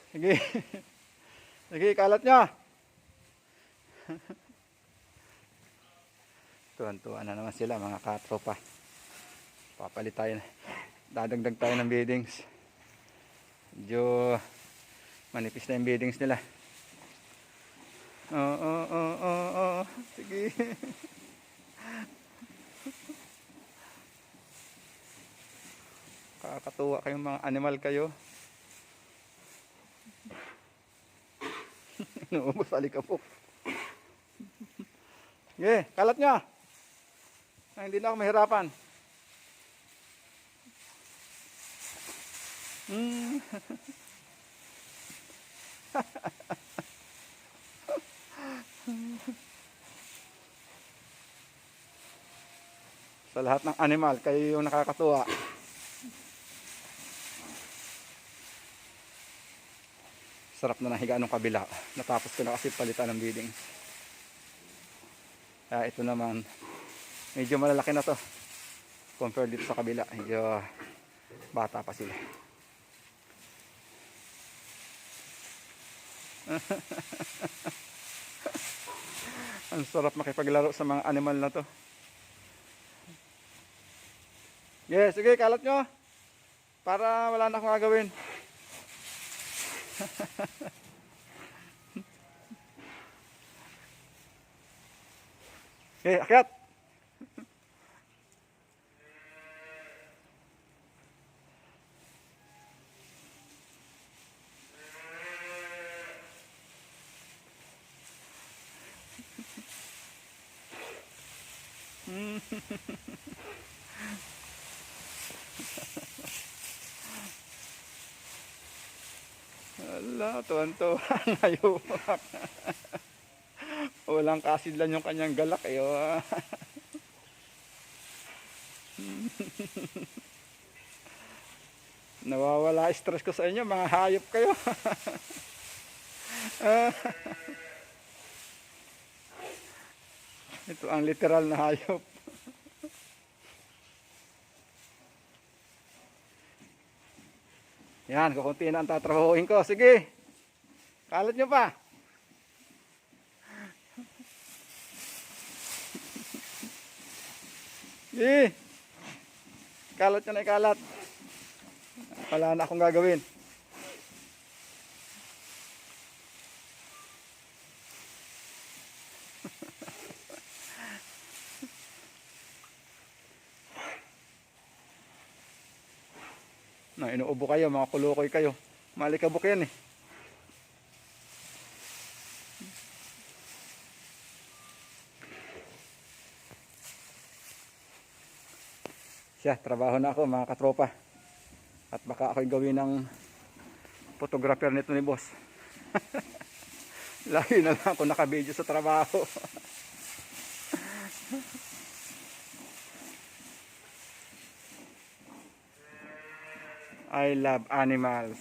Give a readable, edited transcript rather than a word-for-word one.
Sige. Sige, kalat nyo. Tuwan-tuwa na naman sila mga katropa. Papalit tayo na. Dadagdag tayo ng beddings. Medyo manipis na yung beddings nila. Oo. Sige. Kakatuwa kayong mga animal kayo. Inuubos alikabok. Sige, kalat nyo. Hindi na ako mahirapan. Sa lahat ng animal, kayo yung nakakatuwa. Sarap na nahiga nung kabila. Natapos ko na kasi palitan ng bedding. Kaya ito naman, medyo malalaki na to. Compare dito sa kabila. Medyo bata pa sila. Ang sarap makipaglaro sa mga animal na to. Yes, sige, kalat nyo. Para wala na akong gagawin. Okay, akyat. Ala, tuwan-tuwa ngayon. Walang kasidlan yung kanyang galak eh. Nawawala stress ko sa inyo, mga hayop kayo. Ito ang literal na hayop. Yan, kukunti na ang tatrabahuin ko. Sige, kalat nyo pa. Sige, kalat nyo na ikalat. Wala na akong gagawin. Na inuubo kayo, mga kulukoy kayo. Malikabok yan eh. Siya, trabaho na ako mga katropa. At baka ako'y gawin ng photographer nito ni boss. Lagi na lang ako nakabidyo sa trabaho. I love animals.